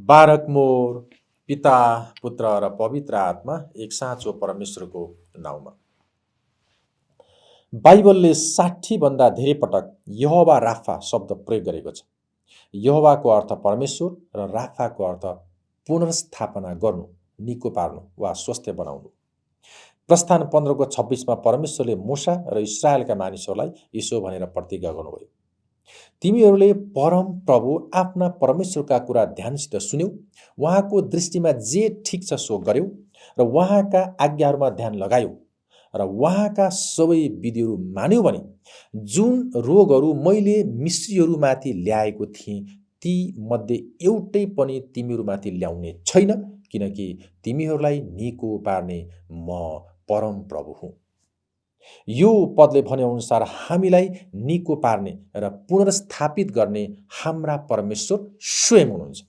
बारक more पिता पुत्र र पवित्र आत्मा एक साँचो परमेश्वरको नाउँमा। बाइबलले 60 भन्दा धेरै पटक यहोवा राफा शब्द प्रयोग गरेको छ। यहोवाको अर्थ परमेश्वर र राफाको अर्थ पुनर्स्थापना गर्नु, निको पार्नु वा स्वस्थ बनाउनु। प्रस्थान 15 को 26 मा परमेश्वरले मूसा र इस्राएलका मानिसहरूलाई यसो भनेर प्रतिज्ञा गर्नुभयो। तिमीहरूले परम प्रभु आफ्ना परमेश्वरका कुरा ध्यानसित सुन्यौ, उहाँको दृष्टिमा जे ठिक छ सो गर्यौ र उहाँका आज्ञाहरूमा ध्यान लगायौ र उहाँका सबै विधिहरू मान्यौ भने जुन रोगहरू मैले मिस्रीहरूमाथि ल्याएको थिएँ ती मध्ये एउटै पनि तिमीहरूमाथि ल्याउने छैन, किनकि तिमीहरूलाई निको पार्ने म परम प्रभु हुँ। यो पदले भने अनुसार हामीलाई निको पार्ने र पुनर्स्थापित गर्ने हाम्रा परमेश्वर स्वयं हुनुहुन्छ।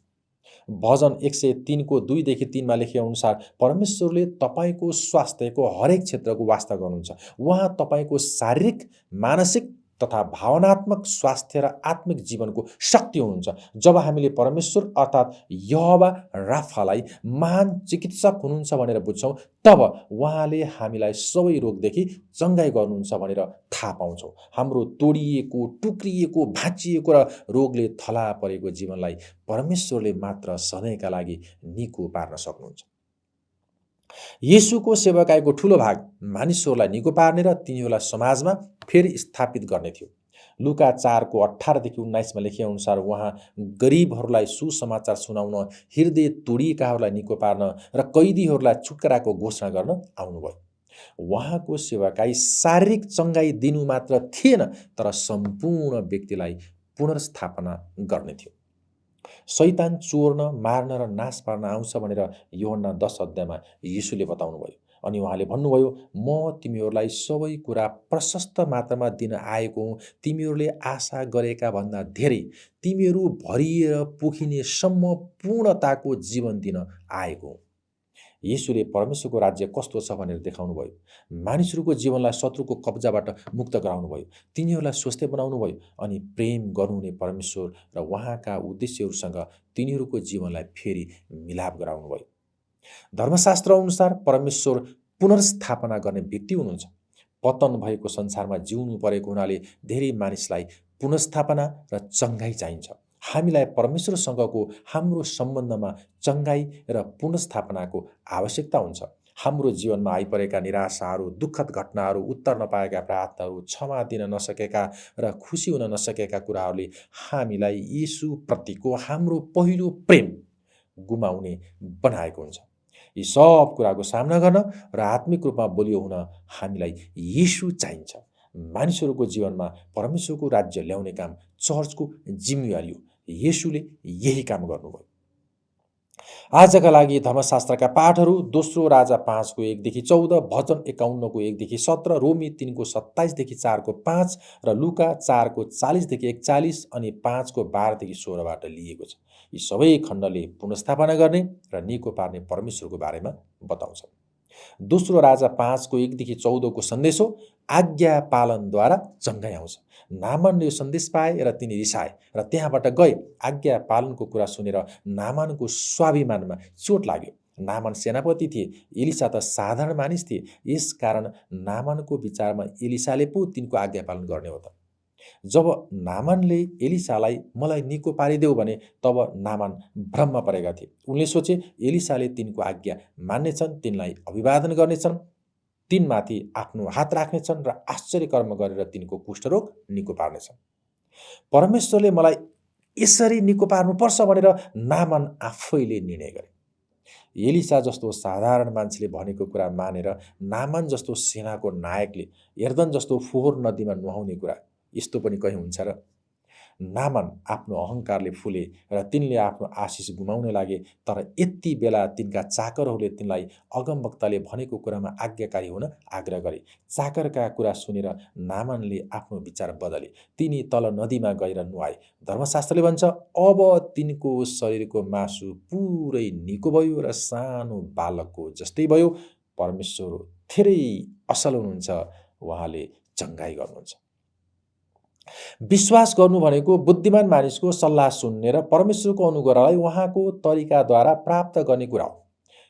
भजन 103 को 2 देखि 3 मा लेखे अनुसार परमेश्वरले तपाईको स्वास्थ्यको हरेक क्षेत्रको वास्ता गर्नुहुन्छ। उहाँ तपाईको शारीरिक, मानसिक तथा भावनात्मक स्वास्थ्य र आत्मिक जीवनको शक्ति हुनुहुन्छ। जब हामीले परमेश्वर अर्थात् यहोवा राफालाई महान चिकित्सक हुनुहुन्छ भनेर बुझ्छौँ, तब उहाँले हामीलाई सबै रोगदेखि चङ्गाई गर्नुहुन्छ भनेर थाहा पाउँछौँ। हाम्रो तोडिएको, टुक्रिएको, भाँचिएको र रोगले थला परेको जीवनलाई परमेश्वरले मात्र सधैँका लागि निको पार्न सक्नुहुन्छ। येशूको सेवाकाईको ठूलो भाग मानिसहरूलाई निको पार्ने र तिनीहरूलाई समाजमा फेरि स्थापित गर्ने थियो। लुका 4 को 18 देखि 19 मा लेखे अनुसार उहाँ गरिबहरूलाई सुसमाचार सुनाउन, हृदय तोडिएकाहरूलाई निको पार्न र कैदीहरूलाई छुटकाराको घोषणा गर्न आउनुभयो। उहाँको सेवाकाई शारीरिक चङ्गाई दिनु मात्र थिएन, तर सम्पूर्ण व्यक्तिलाई पुनर्स्थापना गर्ने थियो। शैतान चोर्न, मार्न र नाश पार्न आउँछ भनेर यूहन्ना 10 अध्यायमा येशूले बताउनुभयो। अनि उहाँले भन्नुभयो, म तिमीहरूलाई सबै कुरा प्रशस्त मात्रामा दिन आएको हुँ, तिमीहरूले आशा गरेका भन्दा धेरै, तिमीहरू भरिएर पोखिनेसम्म पूर्णताको जीवन दिन आएको हुँ। येशूले परमेश्वरको राज्य कस्तो छ भनेर देखाउनु भयो। मानिसहरूको जीवनलाई शत्रुको कब्जाबाट मुक्त गराउनु भयो, तिनीहरूलाई स्वस्थ बनाउनु भयो अनि प्रेम गर्नुहुने परमेश्वर र उहाँका उद्देश्यहरूसँग तिनीहरूको जीवनलाई फेरि मिलाप गराउनु भयो। धर्मशास्त्र अनुसार परमेश्वर पुनर्स्थापना गर्ने व्यक्ति हुनुहुन्छ। पतन भएको संसारमा जिउनु परेको हुनाले धेरै मानिसलाई पुनर्स्थापना र चङ्गाई चाहिन्छ। हामीलाई परमेश्वरसँगको हाम्रो सम्बन्धमा चङ्गाई र पुनर्स्थापनाको आवश्यकता हुन्छ। हाम्रो जीवनमा आइपरेका निराशाहरू, दुःखद घटनाहरू, उत्तर नपाएका प्रार्थनाहरू, क्षमा दिन नसकेका र खुसी हुन नसकेका कुराहरूले हामीलाई येशूप्रतिको हाम्रो पहिलो प्रेम गुमाउने बनाएको हुन्छ। यी सब कुराको सामना गर्न र आत्मिक रूपमा बलियो हुन हामीलाई येशू चाहिन्छ। मानिसहरूको जीवनमा परमेश्वरको राज्य ल्याउने काम चर्चको जिम्मेवारी हो। येशूले यही काम गर्नुभयो। आजका लागि धर्मशास्त्रका पाठहरू दोस्रो राजा 5 को 1 देखि 14, भजन 51 को 1 देखि 17, रोमी 3 को 27 देखि 4 को 5 र लुका 4 को 40 देखि 41 अनि 5 को 12 देखि 16 बाट लिएको छ। यी सबै खण्डले पुनर्स्थापना गर्ने र निको पार्ने परमेश्वरको बारेमा बताउँछ। दोस्रो राजा 5 को 1 देखि 14 को सन्देश हो, आज्ञा पालनद्वारा चङ्गाई आउँछ। नामानले यो सन्देश पाए र तिनी रिसाए र त्यहाँबाट गए। आज्ञा पालनको कुरा सुनेर नामानको स्वाभिमानमा चोट लाग्यो। नामान सेनापति थिए, एलिसा त साधारण मानिस थिए। यस कारण नामानको विचारमा एलिसाले पो तिनको आज्ञा पालन गर्ने हो त। जब नामानले एलिसालाई मलाई निको पारिदेऊ भने तब नामान भ्रममा परेका थिए। उनले सोचे एलिसाले तिनको आज्ञा मान्नेछन्, तिनलाई अभिवादन गर्नेछन्, तिनमाथि आफ्नो हात राख्नेछन् र आश्चर्य कर्म गरेर तिनको कुष्ठरोग निको पार्नेछन्। परमेश्वरले मलाई यसरी निको पार्नुपर्छ भनेर नामान आफैले निर्णय गरे। एलिसा जस्तो साधारण मान्छेले भनेको कुरा मानेर नामान जस्तो सेनाको नायकले यर्दन जस्तो फोहोर नदीमा नुहाउने कुरा यस्तो पनि कहीँ हुन्छ र? नामान आफ्नो अहङ्कारले फुले र तिनले आफ्नो आशिष गुमाउन लागे। तर यति बेला तिनका चाकरहरूले तिनलाई अगमवक्ताले भनेको कुरामा आज्ञाकारी हुन आग्रह गरे। चाकरका कुरा सुनेर नामानले आफ्नो विचार बदले। तिनी तल नदीमा गएर नुहाए। धर्मशास्त्रले भन्छ अब तिनको शरीरको मासु पुरै निको भयो र सानो बालकको जस्तै भयो। परमेश्वर धेरै असल हुनुहुन्छ, उहाँले चङ्गाई गर्नुहुन्छ। विश्वास गर्नु भनेको बुद्धिमान मानिसको सल्लाह सुन्ने र परमेश्वरको अनुग्रहलाई उहाँको तरिकाद्वारा प्राप्त गर्ने कुरा हो।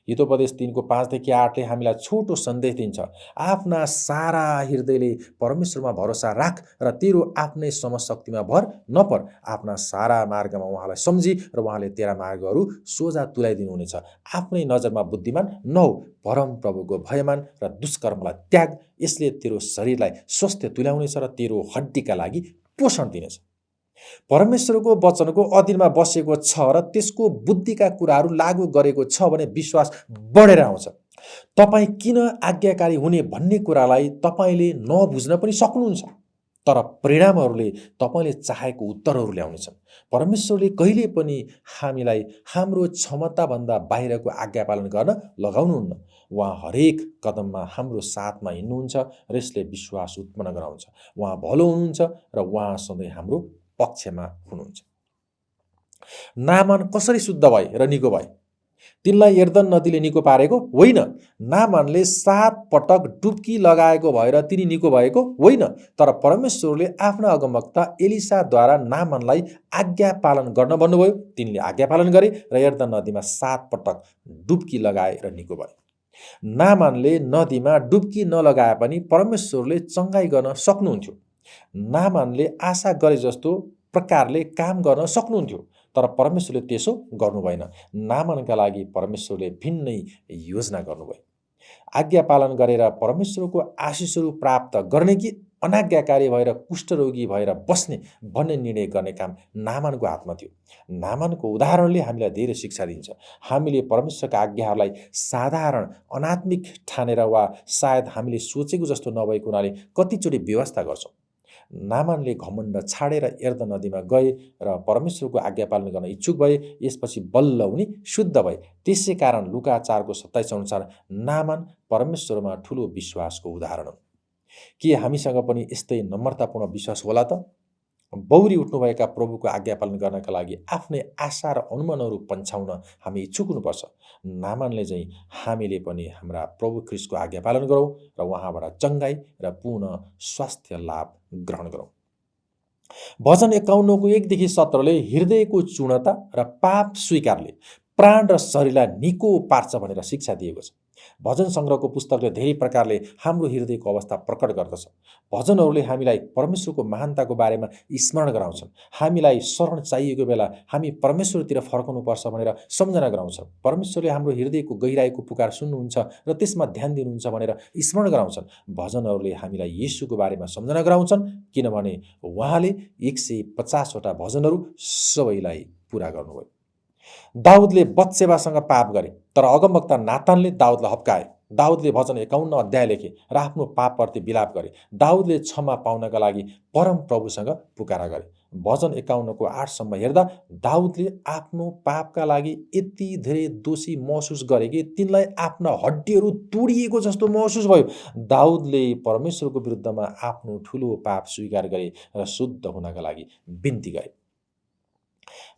हितोपदेश 3को 5देखि 8ले हामीलाई छोटो सन्देश दिन्छ। आफ्ना सारा हृदयले परमेश्वरमा भरोसा राख र तेरो आफ्नै समशक्तिमा भर नपर। आफ्ना सारा मार्गमा उहाँलाई सम्झी र उहाँले तेरा मार्गहरू सोझा तुल्याइदिनुहुनेछ। आफ्नै नजरमा बुद्धिमान नहौ, परम प्रभुको भयमान र दुष्कर्मलाई त्याग। यसले तेरो शरीरलाई स्वस्थ तुल्याउनेछ र तेरो हड्डीका लागि पोषण दिनेछ। परमेश्वरको वचनको अधीनमा बसेको छ र त्यसको बुद्धिका कुराहरू लागू गरेको छ भने विश्वास बढेर आउँछ। तपाईँ किन आज्ञाकारी हुने भन्ने कुरालाई तपाईँले नबुझ्न पनि सक्नुहुन्छ, तर परिणामहरूले तपाईँले चाहेको उत्तरहरू ल्याउनेछन्। परमेश्वरले कहिले पनि हामीलाई हाम्रो क्षमताभन्दा बाहिरको आज्ञा पालन गर्न लगाउनुहुन्न। उहाँ हरेक कदममा हाम्रो साथमा हिँड्नुहुन्छ र यसले विश्वास उत्पन्न गराउँछ। उहाँ भलो हुनुहुन्छ र उहाँ सधैँ हाम्रो पक्षमा हुनुहुन्छ। नामान कसरी शुद्ध भए र निको भए? तिनलाई यर्दन नदीले निको पारेको होइन। नामानले 7 पटक डुब्की लगाएको भएर तिनी निको भएको होइन, तर परमेश्वरले आफ्ना अगमवक्ता एलिसाद्वारा नामानलाई आज्ञा पालन गर्न भन्नुभयो। तिनले आज्ञा पालन गरे र यर्दन नदीमा 7 पटक डुब्की लगाए र निको भए। नामानले नदीमा डुब्की नलगाए पनि परमेश्वरले चङ्गाई गर्न सक्नुहुन्थ्यो। नामानले आशा गरे जस्तो प्रकारले काम गर्न सक्नुहुन्थ्यो, तर परमेश्वरले त्यसो गर्नु भएन। नामानका लागि परमेश्वरले भिन्नै योजना गर्नुभयो। आज्ञा पालन गरेर परमेश्वरको आशिषहरू प्राप्त गर्ने कि अनाज्ञाकारी भएर कुष्ठरोगी भएर बस्ने भन्ने निर्णय गर्ने काम नामानको हातमा थियो। नामानको उदाहरणले हामीलाई धेरै शिक्षा दिन्छ। हामीले परमेश्वरका आज्ञाहरूलाई साधारण अनात्मिक ठानेर वा सायद हामीले सोचेको जस्तो नभएको हुनाले कतिचोटि व्यवस्था गर्छौँ। नामानले घमण्ड छाडेर यर्दन नदीमा गए र परमेश्वरको आज्ञा पालन गर्न इच्छुक भए। यसपछि बल्ल उनी शुद्ध भए। त्यसै कारण लुका 4:27 अनुसार नामान परमेश्वरमा ठुलो विश्वासको उदाहरण हो। के हामीसँग पनि यस्तै नम्रतापूर्ण विश्वास होला त? बौरी उठ्नुभएका प्रभुको आज्ञा पालन गर्नका लागि आफ्नै आशा र अनुमानहरू पन्छाउन हामी इच्छुक हुनुपर्छ। नामानले चाहिँ हामीले पनि हाम्रा प्रभु ख्रीष्टको आज्ञा पालन गरौँ र उहाँबाट चङ्गाई र पुनः स्वास्थ्य लाभ ग्रहण गरौँ। भजन 51को 1देखि 17ले हृदयको चूर्णता र पाप स्वीकारले प्राण र शरीरलाई निको पार्छ भनेर शिक्षा दिएको छ। भजन सङ्ग्रहको पुस्तकले धेरै प्रकारले हाम्रो हृदयको अवस्था प्रकट गर्दछ। भजनहरूले हामीलाई परमेश्वरको महानताको बारेमा स्मरण गराउँछन्। हामीलाई शरण चाहिएको बेला हामी परमेश्वरतिर फर्कनुपर्छ भनेर सम्झना गराउँछन्। परमेश्वरले हाम्रो हृदयको गहिराईको पुकार सुन्नुहुन्छ र त्यसमा ध्यान दिनुहुन्छ भनेर स्मरण गराउँछन्। भजनहरूले हामीलाई येशूको बारेमा सम्झना गराउँछन्, किनभने उहाँले 150 वटा भजनहरू सबैलाई पुरा गर्नुभयो। दाउदले बत्सेबासँग पाप गरे, तर अगमवक्ता नातानले दाउदलाई हप्काए। दाउदले भजन 51 अध्याय लेखे र आफ्नो पापप्रति विलाप गरे। दाउदले क्षमा पाउनका लागि परम प्रभुसँग पुकारा गरे। भजन 51को 8सम्म हेर्दा दाउदले आफ्नो पापका लागि यति धेरै दोषी महसुस गरे कि तिनलाई आफ्ना हड्डीहरू तोडिएको जस्तो महसुस भयो। दाउदले परमेश्वरको विरुद्धमा आफ्नो ठुलो पाप स्वीकार गरे र शुद्ध हुनका लागि बिन्ती गरे।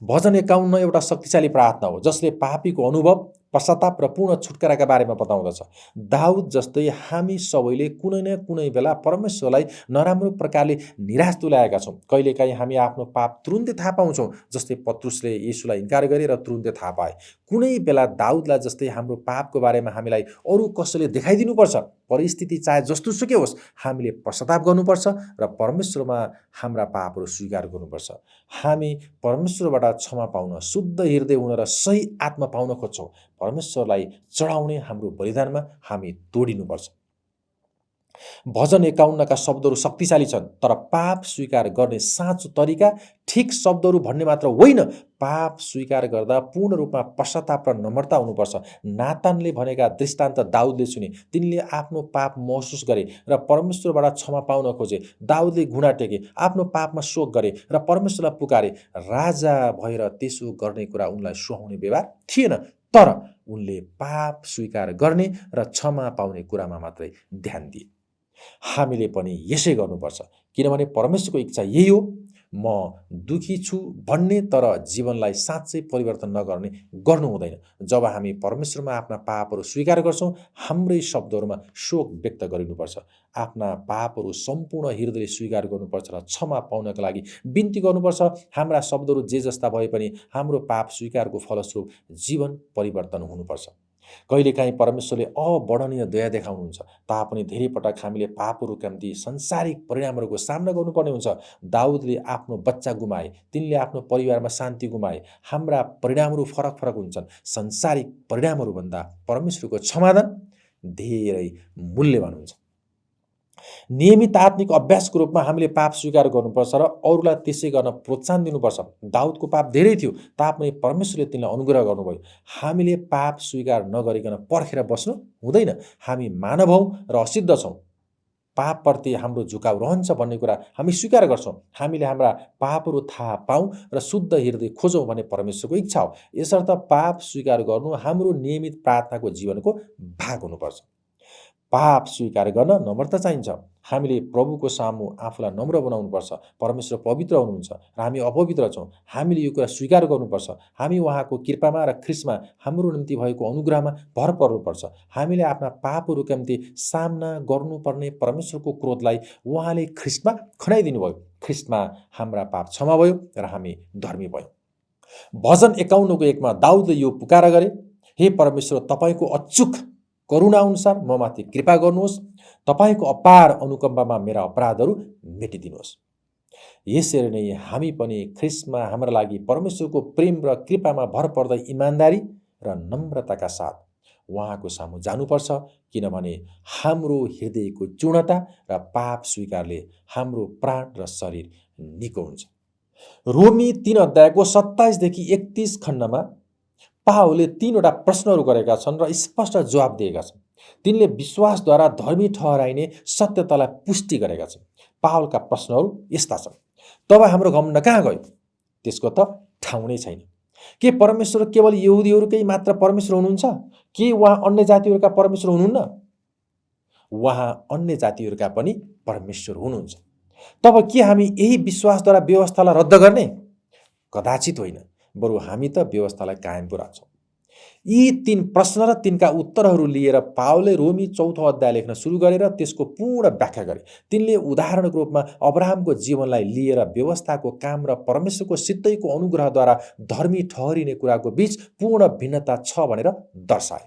भजन 51 एउटा शक्तिशाली प्रार्थना हो जसले पापीको अनुभव, पश्चाताप र पूर्ण छुटकाराका बारेमा बताउँदछ। दाउद जस्तै हामी सबैले कुनै न कुनै बेला परमेश्वरलाई नराम्रो प्रकारले निराश तुल्याएका छौँ। कहिलेकाहीँ हामी आफ्नो पाप तुरुन्तै थाहा पाउँछौँ, जस्तै पत्रुसले येशूलाई इन्कार गरे र तुरुन्तै थाहा पाए। कुनै बेला दाउदलाई जस्तै हाम्रो पापको बारेमा हामीलाई अरू कसैले देखाइदिनुपर्छ। परिस्थिति चाहे जस्तोसुकै होस्, हामीले पश्चाताप गर्नुपर्छ र परमेश्वरमा हाम्रा पापहरू स्वीकार गर्नुपर्छ। हामी परमेश्वरबाट क्षमा पाउन, शुद्ध हृदय हुन र सही आत्मा पाउन खोज्छौँ। परमेश्वरलाई चढाउने हाम्रो बलिदानमा हामी तोडिनुपर्छ। भजन 51 का शब्दहरू शक्तिशाली छन्, तर पाप स्वीकार गर्ने साँचो तरिका ठिक शब्दहरू भन्ने मात्र होइन। पाप स्वीकार गर्दा पूर्ण रूपमा पश्चाताप र नम्रता हुनुपर्छ। नातानले भनेका दृष्टान्त दाउदले सुने। तिनले आफ्नो पाप महसुस गरे र परमेश्वरबाट क्षमा पाउन खोजे। दाउदले घुँडा टेके, आफ्नो पापमा शोक गरे र परमेश्वरलाई पुकारे। राजा भएर त्यसो गर्ने कुरा उनलाई सुहाउने व्यवहार थिएन, तर उनले पाप स्वीकार गर्ने र क्षमा पाउने कुरामा मात्रै ध्यान दिए। हामीले पनि यसै गर्नुपर्छ, किनभने परमेश्वरको इच्छा यही हो, म दुखी छु भन्ने तर जीवनलाई साँच्चै परिवर्तन नगर्ने गर्नु हुँदैन। जब हामी परमेश्वरमा आफ्ना पापहरू स्वीकार गर्छौँ, हाम्रै शब्दहरूमा शोक व्यक्त गरिनुपर्छ। आफ्ना पापहरू सम्पूर्ण हृदयले स्वीकार गर्नुपर्छ र क्षमा पाउनका लागि बिन्ती गर्नुपर्छ। हाम्रा शब्दहरू जे जस्ता भए पनि हाम्रो पाप स्वीकारको फलस्वरूप जीवन परिवर्तन हुनुपर्छ। कहिलेकाहीँ परमेश्वरले अवर्णनीय दया देखाउनुहुन्छ, तापनि धेरै पटक हामीले पापहरूका निम्ति संसारिक परिणामहरूको सामना गर्नुपर्ने हुन्छ। दाउदले आफ्नो बच्चा गुमाए, तिनले आफ्नो परिवारमा शान्ति गुमाए। हाम्रा परिणामहरू फरक फरक हुन्छन्। संसारिक परिणामहरूभन्दा परमेश्वरको क्षमादान धेरै मूल्यवान हुन्छ। नियमित आत्मिक अभ्यासको रूपमा हामीले पाप स्वीकार गर्नुपर्छ र अरूलाई त्यसै गर्न प्रोत्साहन दिनुपर्छ। दाउदको पाप धेरै थियो, तापनि परमेश्वरले तिनलाई अनुग्रह गर्नुभयो। हामीले पाप स्वीकार नगरिकन पर्खेर बस्नु हुँदैन। हामी मानव हौँ र असिद्ध छौँ। पापप्रति हाम्रो झुकाउ रहन्छ भन्ने कुरा हामी स्वीकार गर्छौँ। हामीले हाम्रा पापहरू थाहा पाऊँ र शुद्ध हृदय खोजौँ भन्ने परमेश्वरको इच्छा हो। यसर्थ पाप स्वीकार गर्नु हाम्रो नियमित प्रार्थनाको जीवनको भाग हुनुपर्छ। पाप स्वीकार गर्न नम्रता चाहिन्छ। हामीले प्रभुको सामु आफूलाई नम्र बनाउनुपर्छ। परमेश्वर पवित्र हुनुहुन्छ र हामी अपवित्र छौँ। हामीले यो कुरा स्वीकार गर्नुपर्छ। हामी उहाँको कृपामा र ख्रीष्टमा हाम्रो निम्ति भएको अनुग्रहमा भर पर्नुपर्छ। हामीले आफ्ना पापहरूका निम्ति सामना गर्नुपर्ने परमेश्वरको क्रोधलाई उहाँले ख्रीष्टमा खनाइदिनु भयो। ख्रीष्टमा हाम्रा पाप क्षमा भयो र हामी धर्मी भयौँ। भजन 51:1 मा दाउदले यो पुकारा गरे, हे परमेश्वर, तपाईँको अचूक करुणा अनुसार म माथि कृपा गर्नुहोस्। तपाईँको अपार अनुकम्पामा मेरा अपराधहरू मेटिदिनुहोस्। यसरी नै हामी पनि ख्रीष्टमा हाम्रा लागि परमेश्वरको प्रेम र कृपामा भर पर्दै इमानदारी र नम्रताका साथ उहाँको सामु जानुपर्छ, किनभने हाम्रो हृदयको चूर्णता र पाप स्वीकारले हाम्रो प्राण र शरीर निको हुन्छ। रोमी 3:27-31 खण्डमा पावलले 3वटा प्रश्नहरू गरेका छन् र स्पष्ट जवाब दिएका छन्। तिनले विश्वासद्वारा धर्मी ठहराइने सत्यतालाई पुष्टि गरेका छन्। पावलका प्रश्नहरू यस्ता छन्। तब हाम्रो घमण्ड कहाँ गयो? त्यसको त ठाउँ नै छैन। के परमेश्वर केवल यहुदीहरूकै मात्र परमेश्वर हुनुहुन्छ? के उहाँ अन्य जातिहरूका परमेश्वर हुनुहुन्न? उहाँ अन्य जातिहरूका पनि परमेश्वर हुनुहुन्छ। तब के हामी यही विश्वासद्वारा व्यवस्थालाई रद्द गर्ने? कदाचित होइन, बरु हामी त व्यवस्थालाई कायम पो राख्छौँ। यी 3 प्रश्न र तिनका उत्तरहरू लिएर पावलले रोमी 4औं अध्याय लेख्न सुरु गरेर त्यसको पूर्ण व्याख्या गरे। तिनले उदाहरणको रूपमा अब्राहमको जीवनलाई लिएर व्यवस्थाको काम र परमेश्वरको सिद्धैको अनुग्रहद्वारा धर्मी ठहरिने कुराको बीच पूर्ण भिन्नता छ भनेर दर्शाए।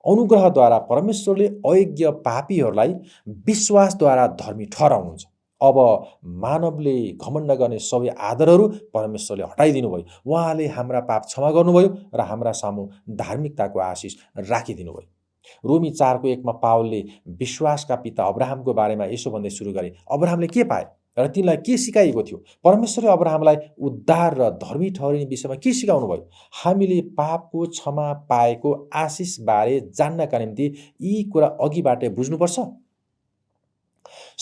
अनुग्रहद्वारा परमेश्वरले अयोग्य पापीहरूलाई विश्वासद्वारा धर्मी ठहराउनुहुन्छ। अब मानवले घमण्ड गर्ने सबै आदरहरू परमेश्वरले हटाइदिनु भयो। उहाँले हाम्रा पाप क्षमा गर्नुभयो र हाम्रा सामु धार्मिकताको आशिष राखिदिनु भयो। रोमी 4:1 मा पावलले विश्वासका पिता अब्राहमको बारेमा यसो भन्दै सुरु गरे, अब्राहमले के पाए र तिनलाई के सिकाइएको थियो? परमेश्वरले अब्राहमलाई उद्धार र धर्मी ठहरिने विषयमा के सिकाउनु भयो? हामीले पापको क्षमा पाएको आशिषबारे जान्नका निम्ति यी कुरा अघिबाटै बुझ्नुपर्छ।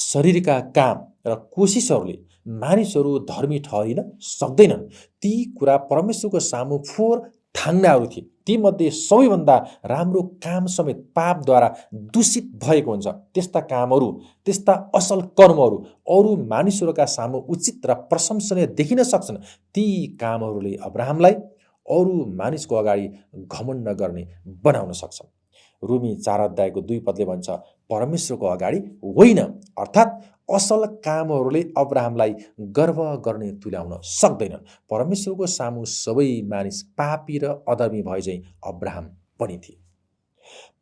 शरीरका काम र कोसिसहरूले मानिसहरू धर्मी ठहरिन सक्दैनन्। ती कुरा परमेश्वरको सामु फोहोर ठान्नाहरू थिए। तीमध्ये सबैभन्दा राम्रो काम समेत पापद्वारा दूषित भएको हुन्छ। त्यस्ता कामहरू, त्यस्ता असल कर्महरू अरू मानिसहरूका सामु उचित र प्रशंसनीय देखिन सक्छन्। ती कामहरूले अब्राहमलाई अरू मानिसको अगाडि घमण्ड गर्ने बनाउन सक्छन्। रोमी 4:2 भन्छ, परमेश्वरको अगाडि होइन, अर्थात् असल कामहरूले अब्राहमलाई गर्व गर्ने तुल्याउन सक्दैनन्। परमेश्वरको सामु सबै मानिस पापी र अधर्मी भए झैं अब्राहम पनि थिए।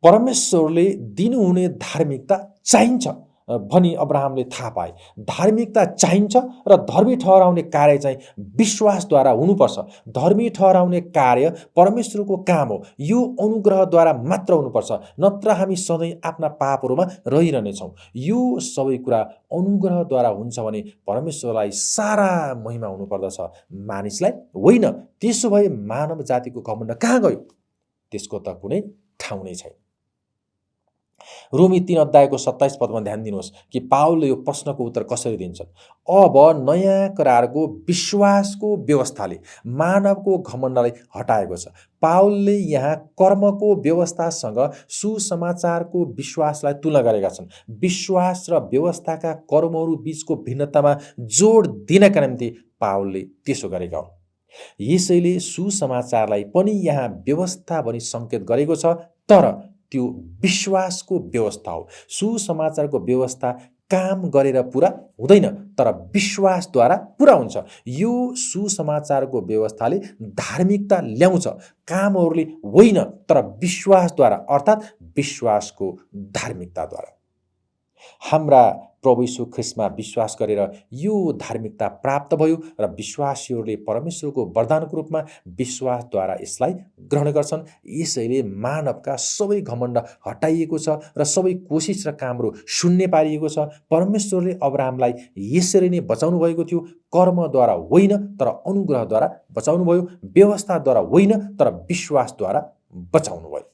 परमेश्वरले दिनुहुने धार्मिकता चाहिन्छ भनी अब्राहमले थाहा पाए। धार्मिकता चाहिन्छ र धर्मी ठहराउने कार्य चाहिँ विश्वासद्वारा हुनुपर्छ। धर्मी ठहराउने कार्य परमेश्वरको काम हो। यो अनुग्रहद्वारा मात्र हुनुपर्छ, नत्र हामी सधैँ आफ्ना पापहरूमा रहिरहनेछौँ। यो सबै कुरा अनुग्रहद्वारा हुन्छ भने परमेश्वरलाई सारा महिमा हुनुपर्दछ, मानिसलाई होइन। त्यसो भए मानव जातिको घमण्ड कहाँ गयो? त्यसको त कुनै ठाउँ नै छैन। रोमी 3 अध्यायको 27 पदमा ध्यान दिनुहोस् कि पावलले यो प्रश्नको उत्तर कसरी दिन्छन्। अब नयाँ करारको विश्वासको व्यवस्थाले मानवको घमण्डलाई हटाएको छ। पावलले यहाँ कर्मको व्यवस्थासँग सुसमाचारको विश्वासलाई तुलना गरेका छन्। विश्वास र व्यवस्थाका कर्महरू बीचको भिन्नतामा जोड दिनका निम्ति पावलले त्यसो गरेका हुन्। यसैले सुसमाचारलाई पनि यहाँ व्यवस्था भनी सङ्केत गरेको छ, तर त्यो विश्वासको व्यवस्था हो। सुसमाचारको व्यवस्था काम गरेर पुरा हुँदैन, तर विश्वासद्वारा पुरा हुन्छ। यो सुसमाचारको व्यवस्थाले धार्मिकता ल्याउँछ, कामहरूले होइन, तर विश्वासद्वारा, अर्थात् विश्वासको धार्मिकताद्वारा। हाम्रा प्रभु यीशु ख्रीष्टमा विश्वास गरेर यो धार्मिकता प्राप्त भयो र विश्वासीहरूले परमेश्वरको वरदानको रूपमा विश्वासद्वारा यसलाई ग्रहण गर्छन्। यसैले मानवका सबै घमण्ड हटाइएको छ र सबै कोसिस र कामहरू शून्य पारिएको छ। परमेश्वरले अब्राहमलाई यसरी नै बचाउनु भएको थियो, कर्मद्वारा होइन तर अनुग्रहद्वारा बचाउनु भयो, व्यवस्थाद्वारा होइन तर विश्वासद्वारा बचाउनु भयो।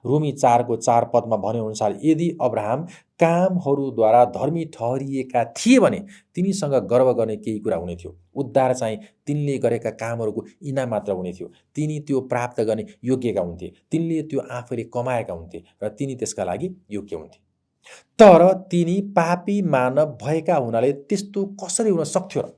रोमी 4को 4 पदमा भने अनुसार यदि अब्राहम कामहरूद्वारा धर्मी ठहरिएका थिए भने तिनीसँग गर्व गर्ने केही कुरा हुने थियो। उद्धार चाहिँ तिनले गरेका कामहरूको इनाम मात्र हुने थियो। तिनी त्यो प्राप्त गर्ने योग्यका हुन्थे, तिनले त्यो आफैले कमाएका हुन्थे र तिनी त्यसका लागि योग्य हुन्थे। तर तिनी पापी मानव भएका हुनाले त्यस्तो कसरी हुन सक्थ्यो र?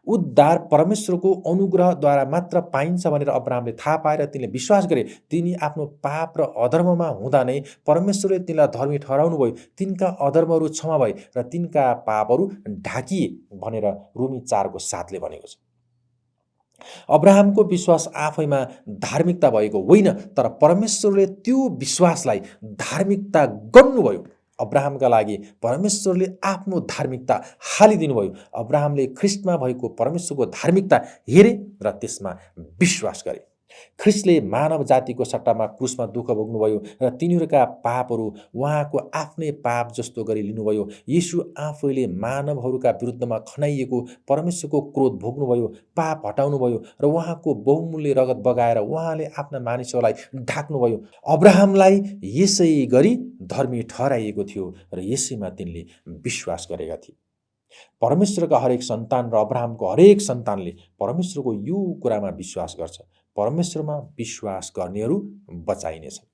उद्धार परमेश्वरको अनुग्रहद्वारा मात्र पाइन्छ भनेर अब्राहमले थाहा पाएर तिनले विश्वास गरे। तिनी आफ्नो पाप र अधर्ममा हुँदा नै परमेश्वरले तिनलाई धर्मी ठहराउनु भयो, तिनका अधर्महरू क्षमा भए र तिनका पापहरू ढाकिए भनेर रोमी 4को 7ले भनेको छ। अब्राहमको विश्वास आफैमा धार्मिकता भएको होइन, तर परमेश्वरले त्यो विश्वासलाई धार्मिकता गर्नुभयो। अब्राहमका लागि परमेश्वरले आफ्नो धार्मिकता हालिदिनुभयो। अब्राहमले ख्रीष्टमा भएको परमेश्वरको धार्मिकता हेरे र त्यसमा विश्वास गरे। ख्रीष्टले मानव जातिको सट्टामा क्रुसमा दुःख भोग्नुभयो र तिनीहरूका पापहरू उहाँको आफ्नै पाप जस्तो गरी लिनुभयो। येशू आफैले मानवहरूका विरुद्धमा खनाइएको परमेश्वरको क्रोध भोग्नुभयो, पाप हटाउनुभयो र उहाँको बहुमूल्य रगत बगाएर उहाँले आफ्ना मानिसहरूलाई ढाक्नुभयो। अब्राहमलाई यसै गरी धर्मी ठहराइएको थियो र यसैमा तिनले विश्वास गरेका थिए। परमेश्वरका हरेक सन्तान र अब्राहमको हरेक सन्तानले परमेश्वरको यो कुरामा विश्वास गर्छ। परमेश्वरमा विश्वास गर्नेहरू बचाइनेछन्।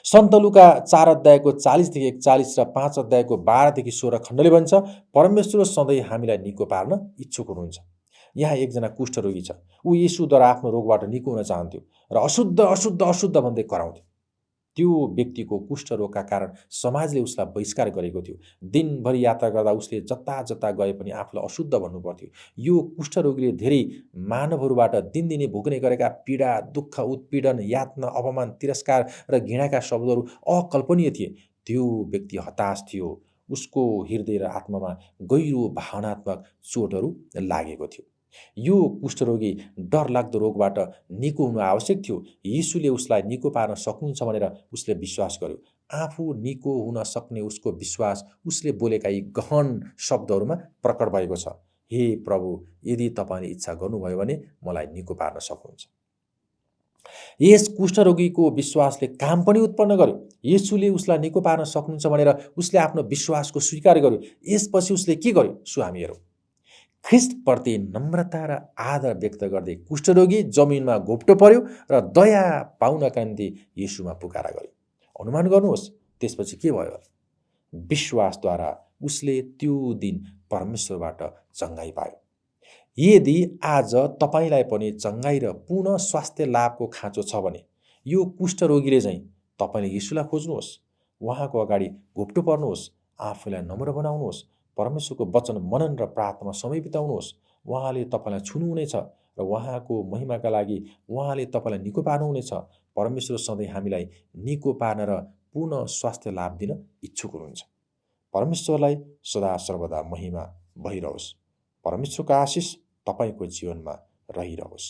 सन्त लुका 4 अध्यायको 40देखि 41 र 5 अध्यायको 12देखि 16 खण्डले भन्छ, परमेश्वर सधैँ हामीलाई निको पार्न इच्छुक हुनुहुन्छ। यहाँ एकजना कुष्ठरोगी छ। ऊ येशूद्वारा आफ्नो रोगबाट निको हुन चाहन्थ्यो र अशुद्ध अशुद्ध अशुद्ध भन्दै कराउँथ्यो। त्यो व्यक्तिको कुष्ठरोगका कारण समाजले उसलाई बहिष्कार गरेको थियो। दिनभरि यात्रा गर्दा उसले जता जता गए पनि आफूलाई अशुद्ध भन्नु पर्थ्यो। यो कुष्ठरोगीले धेरै मानवहरूबाट दिनदिनै भोग्ने गरेका पीडा, दुःख, उत्पीडन, यातना, अपमान, तिरस्कार र घृणाका शब्दहरू अकल्पनीय थिए। त्यो व्यक्ति हताश थियो। उसको हृदय र आत्मामा गहिरो भावनात्मक चोटहरू लागेको थियो। यो कुष्ठरोगी डरलाग्दो रोगबाट निको हुनु आवश्यक थियो। येशूले उसलाई निको पार्न सक्नुहुन्छ भनेर उसले विश्वास गर्यो। आफू निको हुन सक्ने उसको विश्वास उसले बोलेका यी गहन शब्दहरूमा प्रकट भएको छ। हे प्रभु, यदि तपाईँले इच्छा गर्नुभयो भने मलाई निको पार्न सक्नुहुन्छ। यस कुष्ठरोगीको विश्वासले काम पनि उत्पन्न गर्यो। येशूले उसलाई निको पार्न सक्नुहुन्छ भनेर उसले आफ्नो विश्वासको स्वीकार गर्यो। यसपछि उसले के गर्यो सो हामी हेरौँ। ख्रीष्टप्रति नम्रता र आदर व्यक्त गर्दै कुष्ठरोगी जमिनमा घोप्टो पर्यो र दया पाउनका निम्ति येशूमा पुकारा गर्यो। अनुमान गर्नुहोस् त्यसपछि के भयो? विश्वासद्वारा उसले त्यो दिन परमेश्वरबाट चङ्गाई पायो। यदि आज तपाईँलाई पनि चङ्गाई र पुनः स्वास्थ्य लाभको खाँचो छ भने यो कुष्ठरोगीले चाहिँ तपाईँले येशूलाई खोज्नुहोस्, उहाँको अगाडि घोप्टो पर्नुहोस्, आफूलाई नम्र बनाउनुहोस्, परमेश्वरको वचन मनन र प्रार्थनामा समय बिताउनुहोस्। उहाँले तपाईँलाई छुनुहुनेछ र उहाँको महिमाका लागि उहाँले तपाईँलाई निको पार्नुहुनेछ। परमेश्वर सधैँ हामीलाई निको पार्न र पुनः स्वास्थ्य लाभ दिन इच्छुक हुनुहुन्छ। परमेश्वरलाई सदा सर्वदा महिमा भइरहोस्। परमेश्वरको आशिष तपाईँको जीवनमा रहिरहोस्।